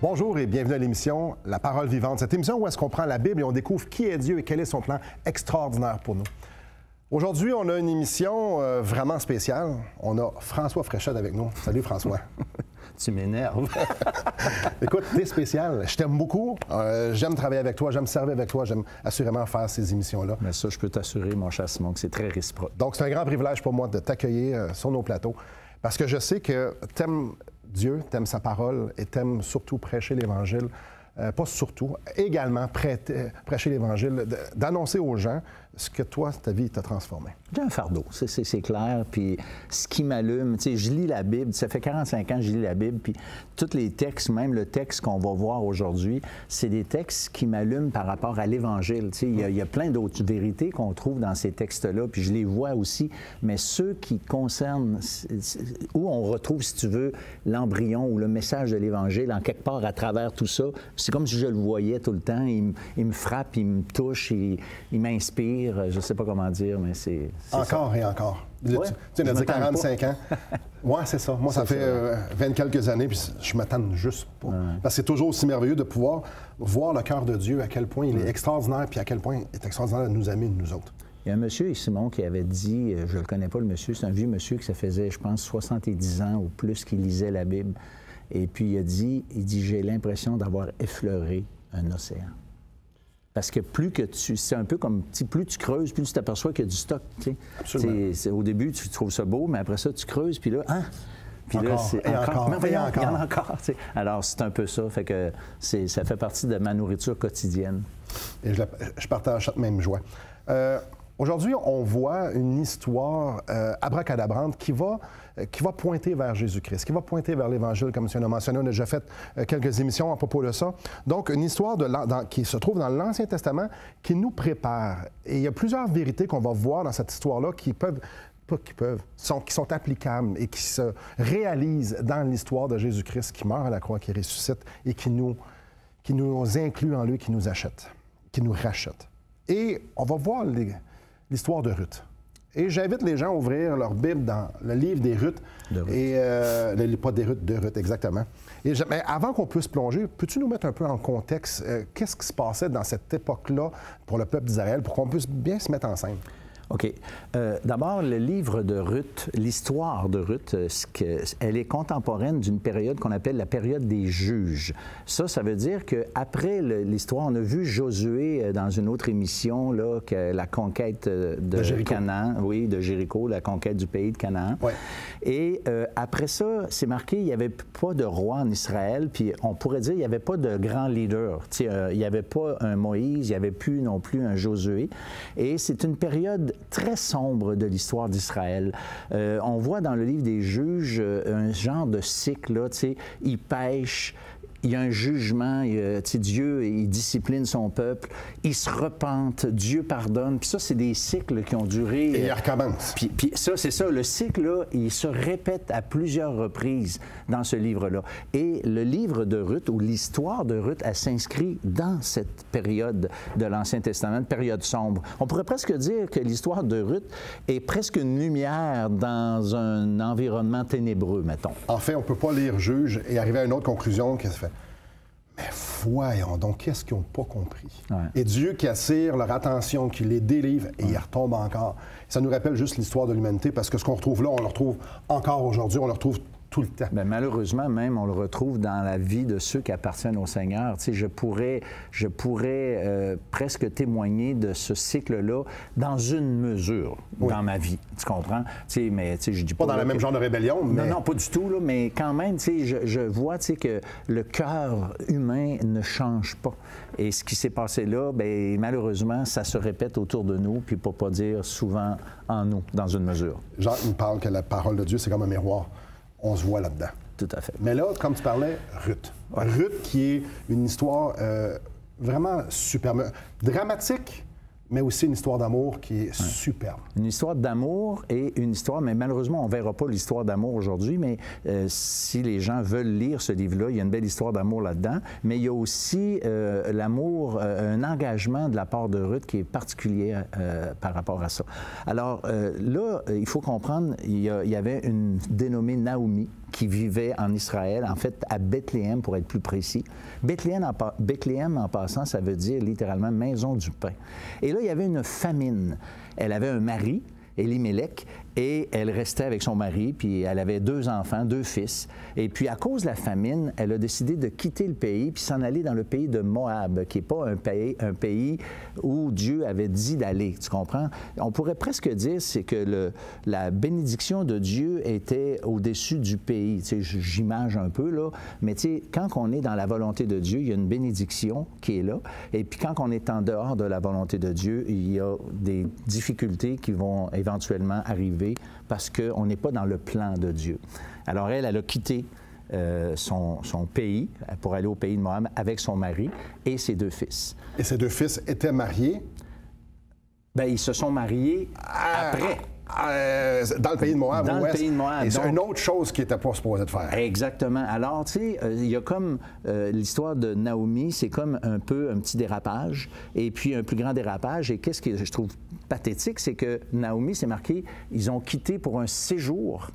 Bonjour et bienvenue à l'émission La Parole vivante. Cette émission où est-ce qu'on prend la Bible et on découvre qui est Dieu et quel est son plan extraordinaire pour nous. Aujourd'hui, on a une émission vraiment spéciale. On a François Fréchette avec nous. Salut François. Tu m'énerves. Écoute, t'es spécial. Je t'aime beaucoup. J'aime travailler avec toi, j'aime servir avec toi, j'aime assurément faire ces émissions-là. Mais ça, je peux t'assurer, mon cher Simon, que c'est très réciproque. Donc, c'est un grand privilège pour moi de t'accueillir sur nos plateaux parce que je sais que t'aimes Dieu, t'aimes sa parole et t'aimes surtout prêcher l'Évangile. Pas surtout, également prêcher l'Évangile, d'annoncer aux gens ce que toi, ta vie t'a transformé. J'ai un fardeau, c'est clair. Puis ce qui m'allume, tu sais, je lis la Bible, ça fait 45 ans que je lis la Bible, puis tous les textes, même le texte qu'on va voir aujourd'hui, c'est des textes qui m'allument par rapport à l'Évangile. Tu sais, il y a plein d'autres vérités qu'on trouve dans ces textes-là, puis je les vois aussi, mais ceux qui concernent, où on retrouve, si tu veux, l'embryon ou le message de l'Évangile, en quelque part à travers tout ça, c'est comme si je le voyais tout le temps, il me frappe, il me touche, il m'inspire. Je ne sais pas comment dire, mais c'est encore ça. Et encore. Ouais, tu as dit 45 ans. Oui, c'est ça. Moi, ça fait 20 quelques années, puis je m'attends juste pas. Ouais. Parce que c'est toujours aussi merveilleux de pouvoir voir le cœur de Dieu, à quel point il est extraordinaire, puis à quel point il est extraordinaire de nous aimer, nous autres. Il y a un monsieur, Simon, qui avait dit, je ne le connais pas, le monsieur, c'est un vieux monsieur que ça faisait, je pense, 70 ans ou plus qu'il lisait la Bible. Et puis il a dit, j'ai l'impression d'avoir effleuré un océan. Parce que plus que tu... C'est un peu comme... Plus tu creuses, plus tu t'aperçois qu'il y a du stock. Absolument. Au début, tu trouves ça beau, mais après ça, tu creuses, puis là... Hein? Puis encore, là, c'est encore. Mais voyons, il y en a encore. T'sais. Alors, c'est un peu ça. Fait que ça fait partie de ma nourriture quotidienne. Et je partage cette même joie. Aujourd'hui, on voit une histoire abracadabrante qui va pointer vers Jésus-Christ, qui va pointer vers l'Évangile, comme tu en as mentionné. On a déjà fait quelques émissions à propos de ça. Donc, une histoire qui se trouve dans l'Ancien Testament qui nous prépare. Et il y a plusieurs vérités qu'on va voir dans cette histoire-là qui sont applicables et qui se réalisent dans l'histoire de Jésus-Christ qui meurt à la croix, qui ressuscite et qui nous inclut en lui, qui nous achète, qui nous rachète. Et on va voir l'histoire de Ruth. Et j'invite les gens à ouvrir leur Bible dans le livre des Ruth. De Ruth. Et, pas des Ruth, de Ruth, exactement. Mais avant qu'on puisse plonger, peux-tu nous mettre un peu en contexte qu'est-ce qui se passait dans cette époque-là pour le peuple d'Israël, pour qu'on puisse bien se mettre en scène? OK. D'abord, le livre de Ruth, l'histoire de Ruth, elle est contemporaine d'une période qu'on appelle la période des juges. Ça veut dire qu'après l'histoire, on a vu Josué dans une autre émission, là, que la conquête de Canaan, oui, de Jéricho, la conquête du pays de Canaan. Ouais. Et après ça, c'est marqué, il n'y avait pas de roi en Israël, puis on pourrait dire, il n'y avait pas de grand leader. Il n'y avait pas un Moïse, il n'y avait plus non plus un Josué. Et c'est une période très sombre de l'histoire d'Israël. On voit dans le livre des Juges un genre de cycle, là, ils pêchent, il y a un jugement, Dieu, il discipline son peuple, il se repente, Dieu pardonne, puis ça, c'est des cycles qui ont duré... Et il recommence. Puis ça, c'est ça, le cycle-là, il se répète à plusieurs reprises dans ce livre-là. Et le livre de Ruth, ou l'histoire de Ruth, elle s'inscrit dans cette période de l'Ancien Testament, une période sombre. On pourrait presque dire que l'histoire de Ruth est presque une lumière dans un environnement ténébreux, mettons. En fait, on ne peut pas lire Juge et arriver à une autre conclusion qui se fait. Mais voyons donc, qu'est-ce qu'ils n'ont pas compris? Ouais. Et Dieu qui attire leur attention, qui les délivre, et ils retombent encore. Ça nous rappelle juste l'histoire de l'humanité, parce que ce qu'on retrouve là, on le retrouve encore aujourd'hui, on le retrouve tout le temps. Bien, malheureusement, même, on le retrouve dans la vie de ceux qui appartiennent au Seigneur. Tu sais, je pourrais presque témoigner de ce cycle-là dans une mesure dans ma vie. Tu comprends? Tu sais, mais tu sais, je dis pas... Pas dans le même genre de rébellion, mais... Non, pas du tout, là, mais quand même, tu sais, je vois, tu sais, que le cœur humain ne change pas. Et ce qui s'est passé là, bien, malheureusement, ça se répète autour de nous, puis pour pas dire souvent en nous, dans une mesure. Jean, il parle que la parole de Dieu, c'est comme un miroir. On se voit là-dedans. Tout à fait. Mais là, comme tu parlais, Ruth. Ouais. Ruth qui est une histoire vraiment superbe, dramatique, mais aussi une histoire d'amour qui est superbe. Une histoire d'amour et une histoire, mais malheureusement, on ne verra pas l'histoire d'amour aujourd'hui, mais si les gens veulent lire ce livre-là, il y a une belle histoire d'amour là-dedans, mais il y a aussi l'amour, un engagement de la part de Ruth qui est particulier par rapport à ça. Alors là, il faut comprendre, il y avait une dénommée Naomi qui vivaient en Israël, en fait à Bethléem pour être plus précis. Bethléem, en passant, ça veut dire littéralement maison du pain. Et là, il y avait une famine. Elle avait un mari, Élimélec, et elle restait avec son mari, puis elle avait 2 enfants, 2 fils. Et puis, à cause de la famine, elle a décidé de quitter le pays puis s'en aller dans le pays de Moab, qui n'est pas un pays où Dieu avait dit d'aller, tu comprends? On pourrait presque dire c'est que la bénédiction de Dieu était au-dessus du pays. Tu sais, j'image un peu, là, mais tu sais, quand on est dans la volonté de Dieu, il y a une bénédiction qui est là. Et puis, quand on est en dehors de la volonté de Dieu, il y a des difficultés qui vont éventuellement arriver parce qu'on n'est pas dans le plan de Dieu. Alors, elle a quitté son pays pour aller au pays de Moab avec son mari et ses 2 fils. Et ces 2 fils étaient mariés? Bien, ils se sont mariés après. Dans le pays de Moab. Dans le pays de Moab. Et c'est une autre chose qui n'était pas supposée de faire. Exactement. Alors, tu sais, il y a comme l'histoire de Naomi, c'est comme un petit dérapage, et puis un plus grand dérapage. Et qu'est-ce que je trouve pathétique, c'est que Naomi, c'est marqué, ils ont quitté pour un séjour.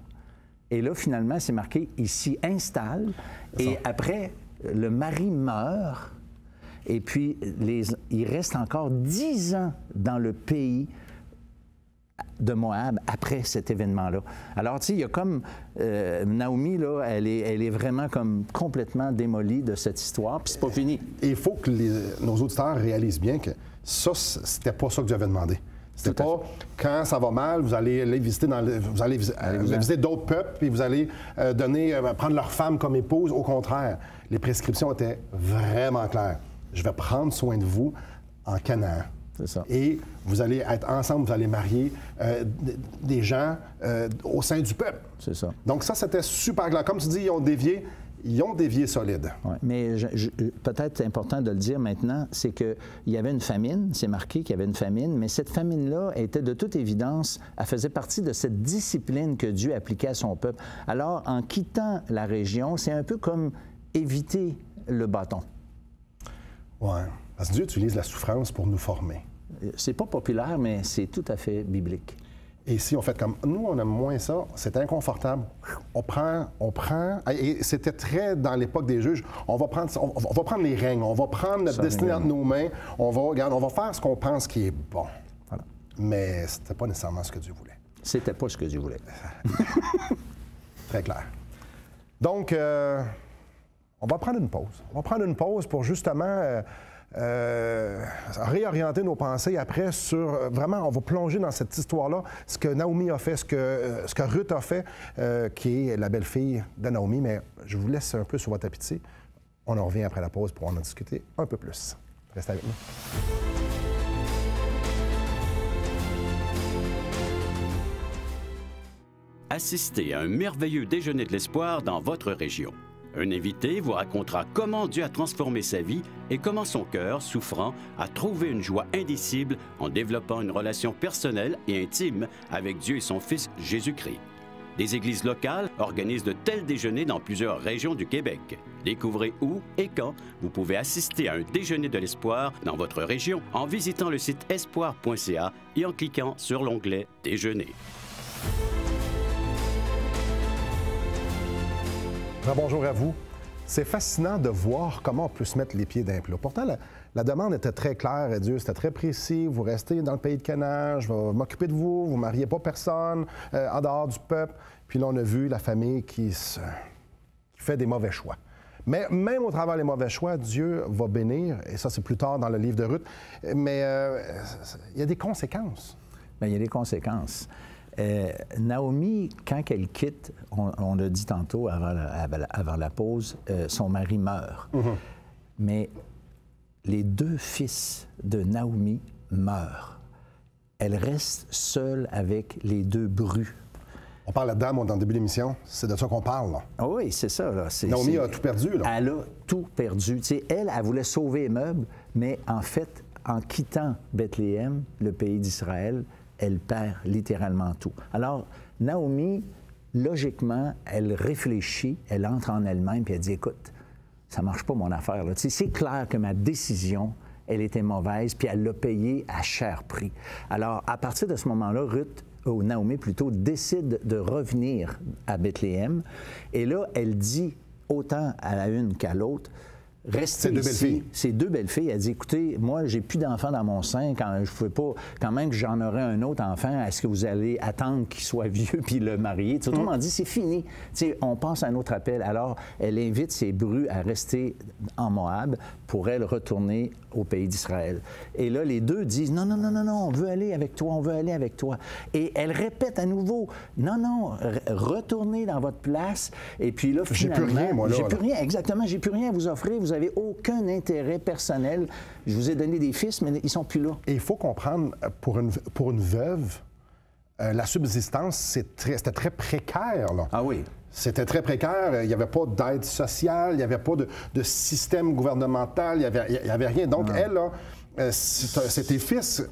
Et là, finalement, c'est marqué, ils s'y installent. Et après, le mari meurt. Et puis, il reste encore 10 ans dans le pays de Moab après cet événement-là. Alors, tu sais, il y a comme... Naomi, là, elle est vraiment comme complètement démolie de cette histoire, puis c'est pas fini. Et il faut que nos auditeurs réalisent bien que ça, c'était pas ça que Dieu avait demandé. C'était pas quand ça va mal, vous allez aller visiter visiter d'autres peuples, puis vous allez prendre leur femme comme épouse. Au contraire, les prescriptions étaient vraiment claires. Je vais prendre soin de vous en Canaan. C'est ça. Et vous allez être ensemble, vous allez marier des gens au sein du peuple. C'est ça. Donc ça, c'était super clair. Comme tu dis, ils ont dévié solide. Ouais. Mais peut-être important de le dire maintenant, c'est qu'il y avait une famine, c'est marqué qu'il y avait une famine, mais cette famine-là était de toute évidence, elle faisait partie de cette discipline que Dieu appliquait à son peuple. Alors, en quittant la région, c'est un peu comme éviter le bâton. Oui, parce que Dieu utilise la souffrance pour nous former. C'est pas populaire, mais c'est tout à fait biblique. Et si on fait comme... Nous, on aime moins ça, c'est inconfortable. On prend... Et c'était très dans l'époque des juges. On va prendre les règnes, on va prendre notre destinée entre nos mains, on va faire ce qu'on pense qui est bon. Voilà. Mais c'était pas nécessairement ce que Dieu voulait. C'était pas ce que Dieu voulait. Très clair. Donc, on va prendre une pause. On va prendre une pause pour justement... réorienter nos pensées après sur... vraiment, on va plonger dans cette histoire-là, ce que Naomi a fait, ce que Ruth a fait, qui est la belle-fille de Naomi. Mais je vous laisse un peu sur votre appétit. On en revient après la pause pour en discuter un peu plus. Restez avec nous. Assistez à un merveilleux déjeuner de l'espoir dans votre région. Un invité vous racontera comment Dieu a transformé sa vie et comment son cœur, souffrant, a trouvé une joie indicible en développant une relation personnelle et intime avec Dieu et son Fils Jésus-Christ. Des églises locales organisent de tels déjeuners dans plusieurs régions du Québec. Découvrez où et quand vous pouvez assister à un déjeuner de l'espoir dans votre région en visitant le site espoir.ca et en cliquant sur l'onglet « Déjeuner ». Bonjour à vous. C'est fascinant de voir comment on peut se mettre les pieds d'un plat. Pourtant, la demande était très claire à Dieu, c'était très précis. Vous restez dans le pays de Canaan, je vais m'occuper de vous, vous ne mariez pas personne en dehors du peuple. Puis là, on a vu la famille qui fait des mauvais choix. Mais même au travers des mauvais choix, Dieu va bénir, et ça, c'est plus tard dans le livre de Ruth. Mais il y a des conséquences. Bien, il y a des conséquences. Naomi, quand elle quitte, on l'a dit tantôt avant la pause, son mari meurt. Mm-hmm. Mais les 2 fils de Naomi meurent. Elle reste seule avec les 2 brus. On parle là-dedans, dans le début de l'émission, c'est de ça qu'on parle. Là. Ah oui, c'est ça. Là. Naomi a tout perdu. Là. Elle a tout perdu. Tu sais, elle voulait sauver les meubles, mais en fait, en quittant Bethléem, le pays d'Israël, elle perd littéralement tout. Alors, Naomi, logiquement, elle réfléchit, elle entre en elle-même, puis elle dit, écoute, ça marche pas mon affaire. Là. C'est clair que ma décision, elle était mauvaise, puis elle l'a payée à cher prix. Alors, à partir de ce moment-là, Ruth Naomi plutôt, décide de revenir à Bethléem. Et là, elle dit, autant à la une qu'à l'autre, restez ici. Ces deux belles filles. Elle dit, écoutez, moi, j'ai plus d'enfants dans mon sein. Quand je ne pouvais pas, quand même que j'en aurais un autre enfant, est-ce que vous allez attendre qu'il soit vieux puis le marier? Autrement dit, c'est fini. T'sais, on passe à un autre appel. Alors, elle invite ses brus à rester en Moab pour elle retourner au pays d'Israël. Et là, les deux disent, non, non, non, non, non, on veut aller avec toi, on veut aller avec toi. Et elle répète à nouveau, non, non, retournez dans votre place. Et puis là, finalement... J'ai plus rien, moi, là. J'ai plus rien, exactement, j'ai plus rien à vous offrir. Vous n'avez aucun intérêt personnel. Je vous ai donné des fils, mais ils ne sont plus là. Et il faut comprendre, pour une veuve, la subsistance, c'était très précaire, là. Ah oui. C'était très précaire. Il n'y avait pas d'aide sociale, il n'y avait pas de système gouvernemental, il n'y avait rien. Donc, elle, là, c'est tes fils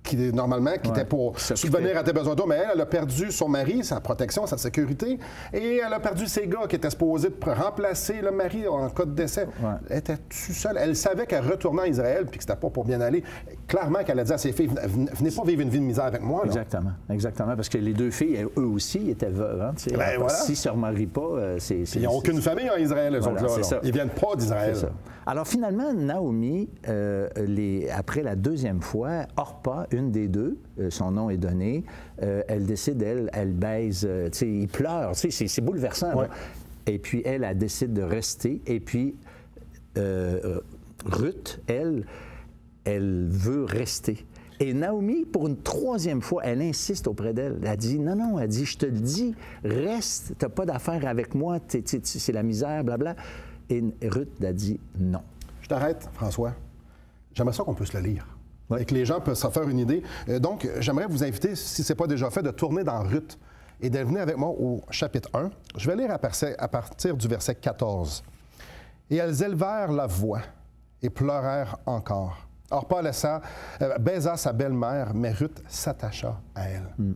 qui, normalement, qui étaient pour subvenir à tes besoins d'eau, mais elle a perdu son mari, sa protection, sa sécurité, et elle a perdu ses gars qui étaient supposés remplacer le mari en cas de décès. Ouais. Elle était toute seule. Elle savait qu'elle retournait en Israël, puis que c'était pas pour bien aller. Clairement qu'elle a dit à ses filles, venez pas vivre une vie de misère avec moi. Là. Exactement, exactement, parce que les deux filles, eux aussi, étaient veuves. Hein, voilà. S'ils ne se remarient pas, c'est... Ils n'ont aucune famille en Israël, eux autres là. Ils viennent pas d'Israël. Alors finalement, Naomi, après la deuxième fois, Orpa, une des deux, son nom est donné, elle décide, elle baise, il pleure, c'est bouleversant. Ouais. Et puis elle décide de rester. Et puis Ruth, elle veut rester. Et Naomi, pour une troisième fois, elle insiste auprès d'elle. Elle dit, non, elle dit, je te le dis, reste, t'as pas d'affaire avec moi, c'est la misère, blabla. Et Ruth a dit non. Je t'arrête, François. J'aimerais ça qu'on puisse le lire. Et que les gens peuvent s'en faire une idée. Donc, j'aimerais vous inviter, si ce n'est pas déjà fait, de tourner dans Ruth et de venir avec moi au chapitre 1. Je vais lire à partir du verset 14. « Et elles élevèrent la voix et pleurèrent encore. Orpa baisa sa belle-mère, mais Ruth s'attacha à elle.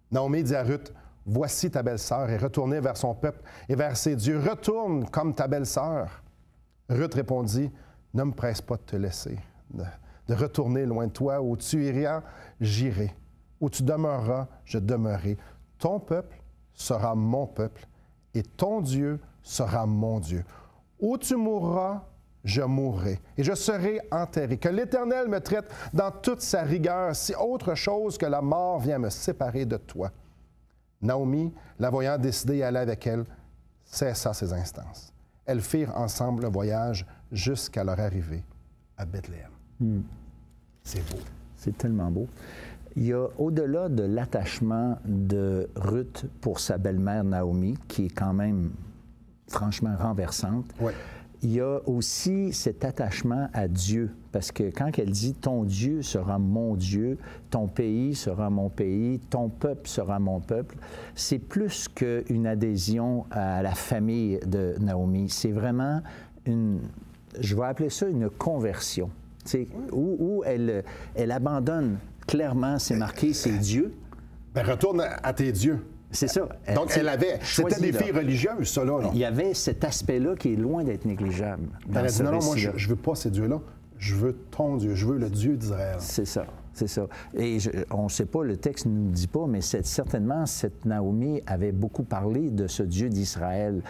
Naomi dit à Ruth, « Voici ta belle-sœur, et retournez vers son peuple et vers ses dieux. Retourne comme ta belle-sœur. » Ruth répondit, « Ne me presse pas de te laisser, de retourner loin de toi. Où tu iras, j'irai. Où tu demeureras, je demeurerai. Ton peuple sera mon peuple, et ton Dieu sera mon Dieu. Où tu mourras, je mourrai, et je serai enterré. Que l'Éternel me traite dans toute sa rigueur, si autre chose que la mort vient me séparer de toi. » Naomi, la voyant décider à aller avec elle, cessa ses instances. Elles firent ensemble le voyage jusqu'à leur arrivée à Bethléem. C'est beau. C'est tellement beau. Il y a, au-delà de l'attachement de Ruth pour sa belle-mère Naomi, qui est quand même franchement renversante, il y a aussi cet attachement à Dieu. Parce que quand elle dit « Ton Dieu sera mon Dieu, ton pays sera mon pays, ton peuple sera mon peuple », c'est plus qu'une adhésion à la famille de Naomi. C'est vraiment je vais appeler ça une conversion. Où elle abandonne clairement, c'est marqué, c'est Dieu. Ben, retourne à tes dieux. C'est ça. Donc, c'était des filles religieuses, ça, là. Il y avait cet aspect-là qui est loin d'être négligeable. Elle a dit, non, moi, je ne veux pas ces dieux-là. Je veux ton Dieu. Je veux le Dieu d'Israël. C'est ça. C'est ça. Et on ne sait pas, le texte ne nous dit pas, mais certainement, cette Naomi avait beaucoup parlé de ce Dieu d'Israël.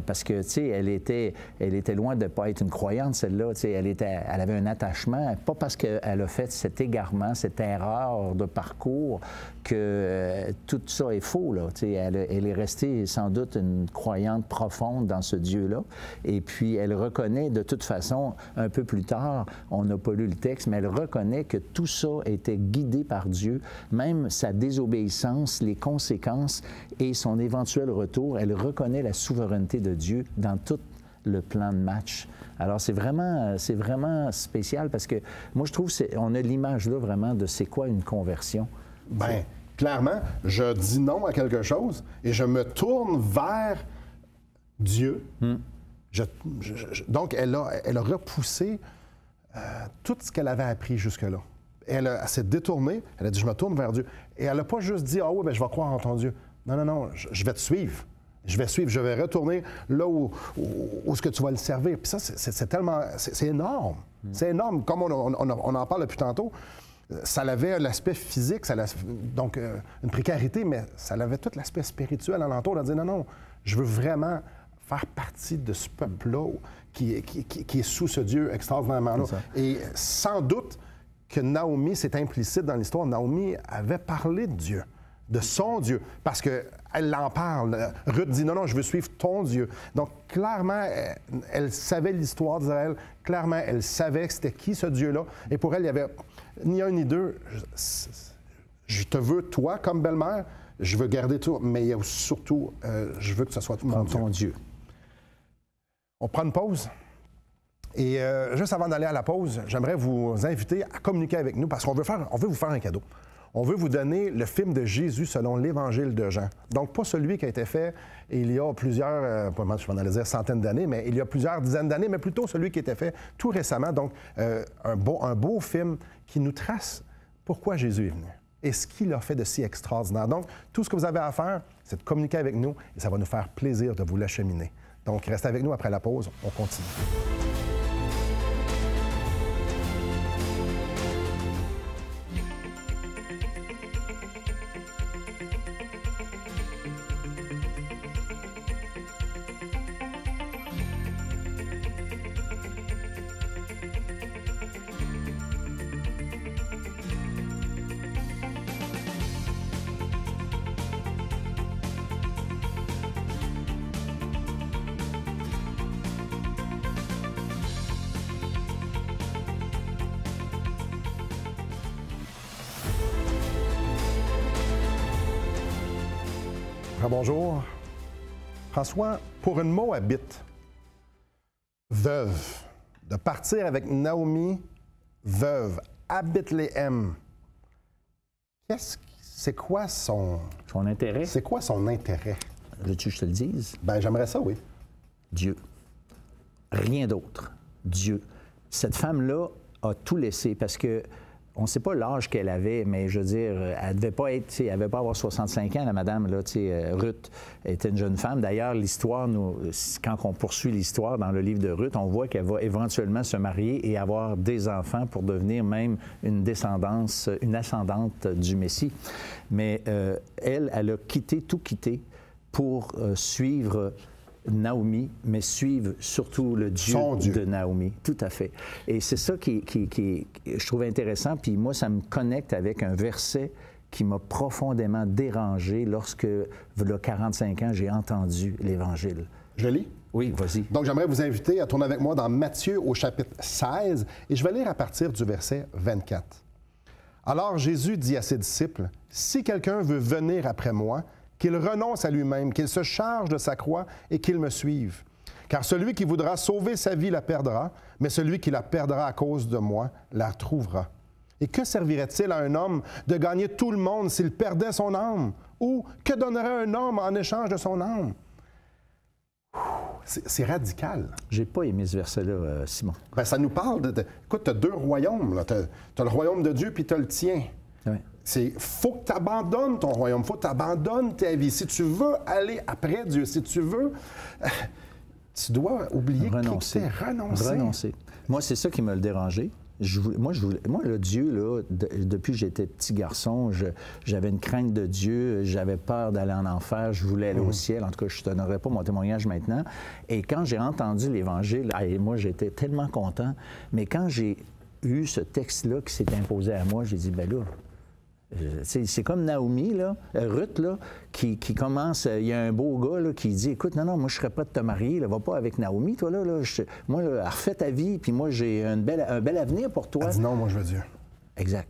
Parce que, tu sais, elle était loin de ne pas être une croyante, celle-là. Tu sais, elle avait un attachement, pas parce qu'elle a fait cet égarement, cette erreur de parcours, que tout ça est faux, là. Tu sais, elle est restée sans doute une croyante profonde dans ce Dieu-là. Et puis, elle reconnaît, de toute façon, un peu plus tard, on n'a pas lu le texte, mais elle reconnaît que tout ça était guidé par Dieu, même sa désobéissance, les conséquences et son éventuel retour, elle reconnaît la souveraineté de Dieu dans tout le plan de match. Alors, c'est vraiment spécial parce que moi, je trouve qu'on a l'image là vraiment de c'est quoi une conversion. Bien, clairement, je dis non à quelque chose et je me tourne vers Dieu. Donc, elle a repoussé tout ce qu'elle avait appris jusque-là. Elle s'est détournée, elle a dit « je me tourne vers Dieu ». Et elle n'a pas juste dit « ah oui, bien, je vais croire en ton Dieu ». Non, je vais te suivre. Je vais suivre, je vais retourner là où ce que tu vas le servir. Puis ça, c'est tellement... C'est énorme. C'est énorme. Comme on en parle depuis tantôt, Ça avait l'aspect physique, donc une précarité, mais ça avait tout l'aspect spirituel alentour. On dit non, je veux vraiment faire partie de ce peuple-là qui est sous ce Dieu extraordinairement là. Et sans doute que Naomi, c'est implicite dans l'histoire, Naomi avait parlé de Dieu, de son Dieu, parce qu'elle en parle. Ruth dit non, je veux suivre ton Dieu. Donc, clairement, elle savait l'histoire d'Israël. Clairement, elle savait que c'était qui ce Dieu-là. Et pour elle, il y avait ni un ni deux. Je te veux, toi, comme belle-mère. Je veux garder tout, mais il y a surtout, je veux que ce soit ton Dieu. On prend une pause. Et juste avant d'aller à la pause, j'aimerais vous inviter à communiquer avec nous parce qu'on veut vous faire un cadeau. On veut vous donner le film de Jésus selon l'Évangile de Jean. Donc, pas celui qui a été fait il y a plusieurs, je vais en dire centaines d'années, mais il y a plusieurs dizaines d'années, mais plutôt celui qui a été fait tout récemment. Donc, un beau film qui nous trace pourquoi Jésus est venu et ce qu'il a fait de si extraordinaire. Donc, tout ce que vous avez à faire, c'est de communiquer avec nous et ça va nous faire plaisir de vous l'acheminer. Donc, restez avec nous après la pause, on continue. Bonjour. François, pour une Moabite, veuve, de partir avec Naomi, veuve, à Bethléem, c'est quoi son intérêt? C'est quoi son intérêt? Veux-tu que je te le dise? Bien, j'aimerais ça, oui. Dieu. Rien d'autre. Dieu. Cette femme-là a tout laissé parce que on ne sait pas l'âge qu'elle avait, mais je veux dire, elle ne devait pas être, elle devait pas avoir 65 ans, la madame, là, Ruth était une jeune femme. D'ailleurs, l'histoire, quand on poursuit l'histoire dans le livre de Ruth, on voit qu'elle va éventuellement se marier et avoir des enfants pour devenir même une ascendante du Messie. Mais elle a tout quitté pour suivre Naomi, mais suivre surtout le Dieu de Naomi. Tout à fait. Et c'est ça qui je trouve intéressant. Puis moi, ça me connecte avec un verset qui m'a profondément dérangé lorsque, il y a 45 ans, j'ai entendu l'Évangile. Je lis? Oui, vas-y. Donc, j'aimerais vous inviter à tourner avec moi dans Matthieu au chapitre 16, et je vais lire à partir du verset 24. Alors Jésus dit à ses disciples, « Si quelqu'un veut venir après moi, qu'il renonce à lui-même, qu'il se charge de sa croix et qu'il me suive. Car celui qui voudra sauver sa vie la perdra, mais celui qui la perdra à cause de moi la trouvera. Et que servirait-il à un homme de gagner tout le monde s'il perdait son âme? Ou que donnerait un homme en échange de son âme? » C'est radical. J'ai pas aimé ce verset-là, Simon. Bien, ça nous parle de... Écoute, tu as deux royaumes. Tu as le royaume de Dieu puis tu as le tien. Oui. Faut que tu abandonnes ton royaume, faut que tu abandonnes ta vie. Si tu veux aller après Dieu, si tu veux, tu dois oublier renoncer. Renoncer. Moi, c'est ça qui m'a le dérangé. Moi, le Dieu, là, depuis que j'étais petit garçon, j'avais une crainte de Dieu, j'avais peur d'aller en enfer, je voulais aller au ciel. En tout cas, je ne te donnerai pas mon témoignage maintenant. Et quand j'ai entendu l'Évangile, moi, j'étais tellement content. Mais quand j'ai eu ce texte-là qui s'est imposé à moi, j'ai dit, ben là, c'est comme Naomi, là, Ruth, là, qui commence, il y a un beau gars là, qui dit, écoute, non, moi, je ne serais pas de te marier, là, va pas avec Naomi, toi, là, moi, refais ta vie, puis moi, j'ai un bel avenir pour toi. Elle dit non, moi, je veux Dieu. Exact.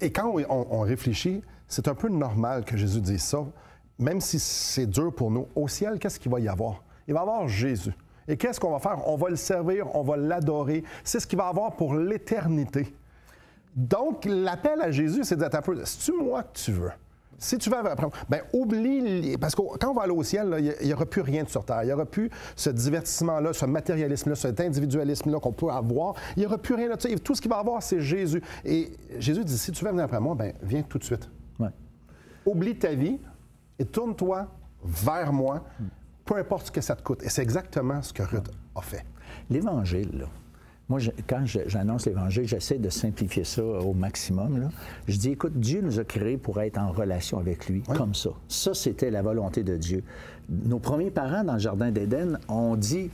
Et quand on réfléchit, c'est un peu normal que Jésus dise ça, même si c'est dur pour nous. Au ciel, qu'est-ce qu'il va y avoir? Il va y avoir Jésus. Et qu'est-ce qu'on va faire? On va le servir, on va l'adorer. C'est ce qu'il va avoir pour l'éternité. Donc, l'appel à Jésus, c'est de dire un peu, c'est-tu moi que tu veux? Si tu veux après, bien, oublie, parce que quand on va aller au ciel, il n'y aura plus rien de sur terre. Il n'y aura plus ce divertissement-là, ce matérialisme-là, cet individualisme-là qu'on peut avoir. Il n'y aura plus rien là-dessus. Tout ce qu'il va avoir, c'est Jésus. Et Jésus dit, si tu veux venir après moi, bien, viens tout de suite. Ouais. Oublie ta vie et tourne-toi vers moi, peu importe ce que ça te coûte. Et c'est exactement ce que Ruth a fait. L'Évangile, là, Moi, quand j'annonce l'Évangile, j'essaie de simplifier ça au maximum. Là. Je dis, écoute, Dieu nous a créés pour être en relation avec lui, comme ça. Ça, c'était la volonté de Dieu. Nos premiers parents, dans le Jardin d'Éden, ont dit,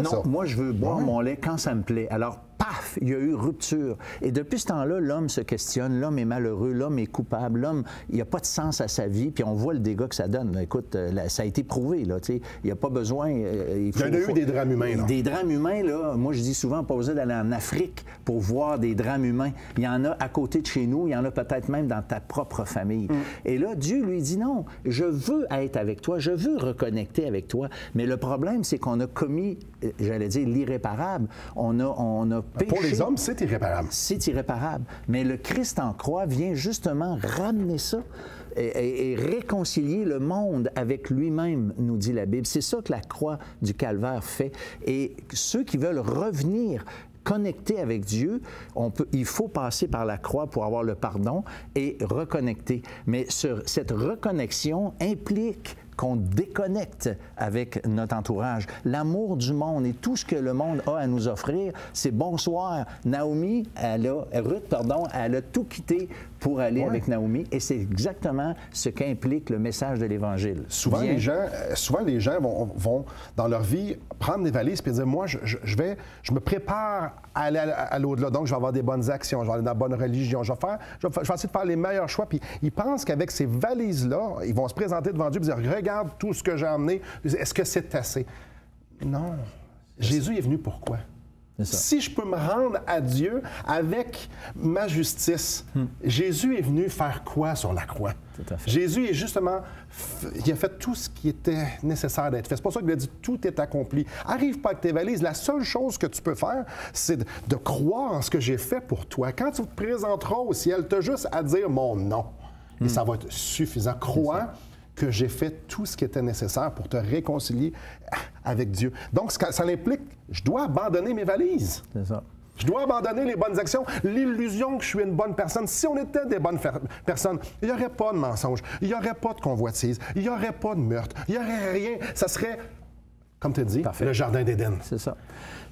non, moi, je veux boire mon lait quand ça me plaît. Alors, paf, il y a eu rupture. Et depuis ce temps-là, l'homme se questionne, l'homme est malheureux, l'homme est coupable, l'homme, il n'y a pas de sens à sa vie, puis on voit le dégât que ça donne. Écoute, ça a été prouvé, là, tu sais, il n'y a pas besoin... il y en a eu des drames humains, là. Des drames humains, là, moi je dis souvent, pas besoin d'aller en Afrique pour voir des drames humains. Il y en a à côté de chez nous, il y en a peut-être même dans ta propre famille. Et là, Dieu lui dit non, je veux être avec toi, je veux reconnecter avec toi, mais le problème, c'est qu'on a commis, j'allais dire, l'irréparable. On a péché. Pour les hommes, c'est irréparable. C'est irréparable. Mais le Christ en croix vient justement ramener ça et réconcilier le monde avec lui-même, nous dit la Bible. C'est ça que la croix du Calvaire fait. Et ceux qui veulent revenir connecter avec Dieu, il faut passer par la croix pour avoir le pardon et reconnecter. Mais cette reconnexion implique qu'on déconnecte avec notre entourage. L'amour du monde et tout ce que le monde a à nous offrir, c'est bonsoir. Ruth, elle a tout quitté pour aller avec Naomi et c'est exactement ce qu'implique le message de l'Évangile. Souvent, les gens vont, dans leur vie, prendre des valises et dire, moi, je me prépare à aller à l'au-delà. Donc, je vais avoir des bonnes actions, je vais aller dans la bonne religion, je vais essayer de faire les meilleurs choix. Puis, ils pensent qu'avec ces valises-là, ils vont se présenter devant Dieu et dire, regarde tout ce que j'ai emmené. Est-ce que c'est assez? Non. Jésus est venu pourquoi? Si je peux me rendre à Dieu avec ma justice, Jésus est venu faire quoi sur la croix? Tout à fait. Jésus est justement, il a fait tout ce qui était nécessaire d'être fait. C'est pour ça qu'il a dit tout est accompli. Arrive pas avec tes valises. La seule chose que tu peux faire, c'est de croire en ce que j'ai fait pour toi. Quand tu te présenteras au ciel, tu as juste à dire mon nom. Et ça va être suffisant. Crois que j'ai fait tout ce qui était nécessaire pour te réconcilier avec Dieu. Donc, ça implique, je dois abandonner mes valises. C'est ça. Je dois abandonner les bonnes actions, l'illusion que je suis une bonne personne. Si on était des bonnes personnes, il n'y aurait pas de mensonge, il n'y aurait pas de convoitise, il n'y aurait pas de meurtre, il n'y aurait rien. Ça serait, comme tu as dit, le Jardin d'Éden. C'est ça.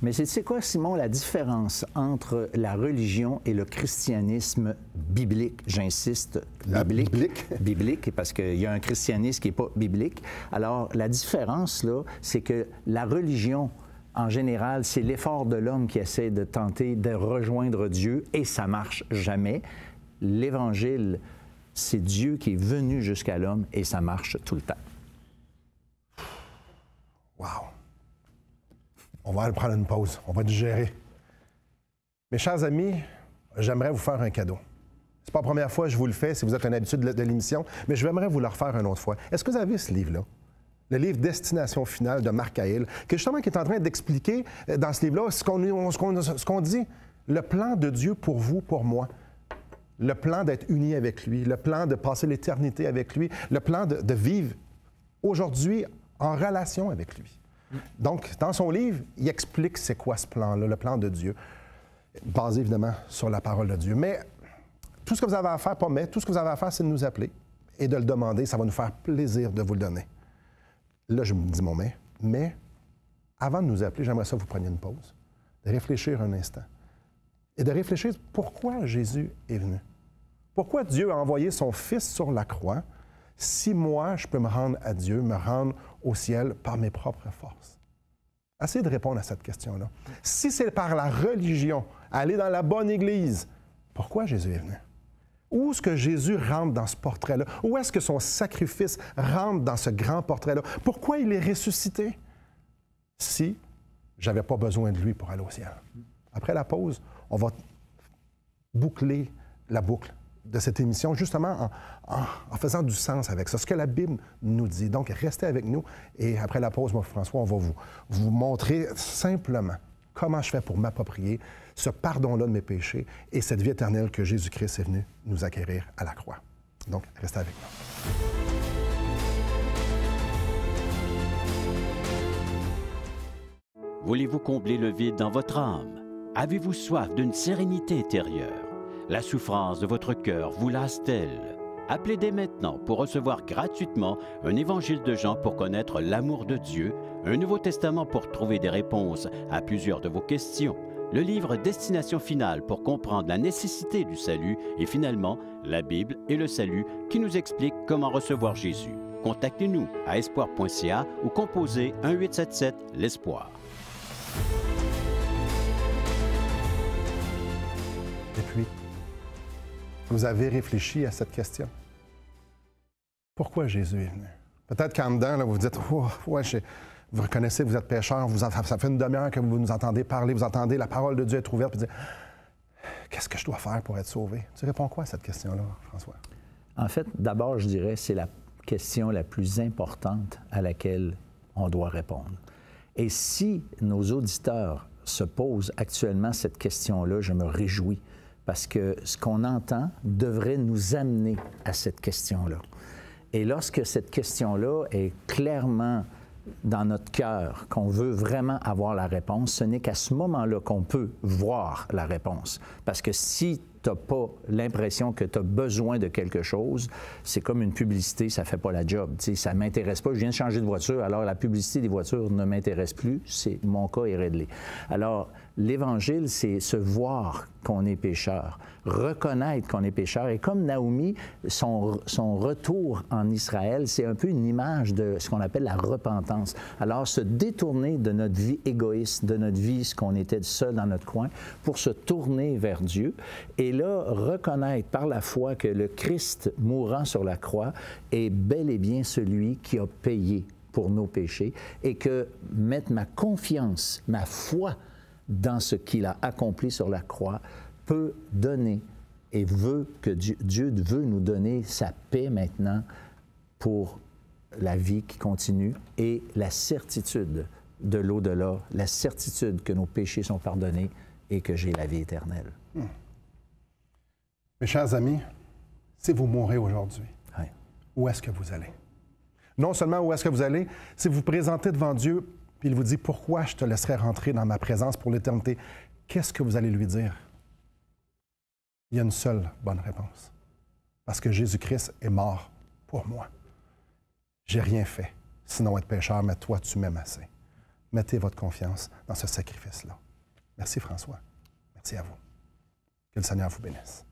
Mais c'est quoi, Simon, la différence entre la religion et le christianisme biblique? J'insiste, biblique. Biblique, parce qu'il y a un christianisme qui n'est pas biblique. Alors, la différence, là, c'est que la religion, en général, c'est l'effort de l'homme qui essaie de tenter de rejoindre Dieu, et ça marche jamais. L'Évangile, c'est Dieu qui est venu jusqu'à l'homme, et ça marche tout le temps. Wow! On va aller prendre une pause. On va digérer. Mes chers amis, j'aimerais vous faire un cadeau. C'est pas la première fois que je vous le fais, si vous êtes un habitude de l'émission, mais j'aimerais vous le refaire une autre fois. Est-ce que vous avez ce livre-là? Le livre Destination finale de Marc Cahill, qui est en train d'expliquer dans ce livre-là ce qu'on dit, le plan de Dieu pour vous, pour moi. Le plan d'être unis avec lui, le plan de passer l'éternité avec lui, le plan de vivre aujourd'hui en relation avec lui. Donc, dans son livre, il explique c'est quoi ce plan-là, le plan de Dieu, basé évidemment sur la parole de Dieu. Mais tout ce que vous avez à faire, tout ce que vous avez à faire, c'est de nous appeler et de le demander. Ça va nous faire plaisir de vous le donner. Là, je me dis mon mais avant de nous appeler, j'aimerais ça que vous preniez une pause, de réfléchir un instant et de réfléchir pourquoi Jésus est venu. Pourquoi Dieu a envoyé son Fils sur la croix si moi, je peux me rendre à Dieu, me rendre au ciel par mes propres forces? Essayez de répondre à cette question-là. Si c'est par la religion, aller dans la bonne Église, pourquoi Jésus est venu? Où est-ce que Jésus rentre dans ce portrait-là? Où est-ce que son sacrifice rentre dans ce grand portrait-là? Pourquoi il est ressuscité si je n'avais pas besoin de lui pour aller au ciel? Après la pause, on va boucler la boucle de cette émission, justement en faisant du sens avec ça, ce que la Bible nous dit. Donc, restez avec nous. Et après la pause, moi, François, on va vous montrer simplement comment je fais pour m'approprier ce pardon-là de mes péchés et cette vie éternelle que Jésus-Christ est venu nous acquérir à la croix. Donc, restez avec nous. Voulez-vous combler le vide dans votre âme? Avez-vous soif d'une sérénité intérieure? La souffrance de votre cœur vous lasse-t-elle? Appelez dès maintenant pour recevoir gratuitement un évangile de Jean pour connaître l'amour de Dieu, un Nouveau Testament pour trouver des réponses à plusieurs de vos questions, le livre Destination finale pour comprendre la nécessité du salut et finalement la Bible et le salut qui nous explique comment recevoir Jésus. Contactez-nous à espoir.ca ou composez 1-877-l'Espoir. Et puis, vous avez réfléchi à cette question. Pourquoi Jésus est venu? Peut-être qu'en dedans, là, vous vous dites, oh, ouais, vous reconnaissez, vous êtes pécheur, ça fait une demi-heure que vous nous entendez parler, vous entendez la parole de Dieu être ouverte, puis vous dites, qu'est-ce que je dois faire pour être sauvé? Tu réponds quoi à cette question-là, François? En fait, d'abord, je dirais, c'est la question la plus importante à laquelle on doit répondre. Et si nos auditeurs se posent actuellement cette question-là, je me réjouis, parce que ce qu'on entend devrait nous amener à cette question-là. Et lorsque cette question-là est clairement dans notre cœur, qu'on veut vraiment avoir la réponse, ce n'est qu'à ce moment-là qu'on peut voir la réponse. Parce que si tu n'as pas l'impression que tu as besoin de quelque chose, c'est comme une publicité, ça ne fait pas la job. Tu sais, ça ne m'intéresse pas, je viens de changer de voiture, alors la publicité des voitures ne m'intéresse plus, mon cas est réglé. Alors, l'Évangile, c'est se voir qu'on est pécheur, reconnaître qu'on est pécheur. Et comme Naomi, son retour en Israël, c'est un peu une image de ce qu'on appelle la repentance. Alors, se détourner de notre vie égoïste, de notre vie, ce qu'on était seul dans notre coin, pour se tourner vers Dieu. Et là, reconnaître par la foi que le Christ mourant sur la croix est bel et bien celui qui a payé pour nos péchés et que mettre ma confiance, ma foi dans ce qu'il a accompli sur la croix peut donner et veut que Dieu veut nous donner sa paix maintenant pour la vie qui continue et la certitude de l'au-delà, la certitude que nos péchés sont pardonnés et que j'ai la vie éternelle. Mes chers amis, si vous mourrez aujourd'hui, Oui. Où est-ce que vous allez? Non seulement où est-ce que vous allez, si vous vous présentez devant Dieu, puis il vous dit « Pourquoi je te laisserai rentrer dans ma présence pour l'éternité? » Qu'est-ce que vous allez lui dire? Il y a une seule bonne réponse. Parce que Jésus-Christ est mort pour moi. J'ai rien fait, sinon être pécheur, mais toi, tu m'aimes assez. Mettez votre confiance dans ce sacrifice-là. Merci François. Merci à vous. Que le Seigneur vous bénisse.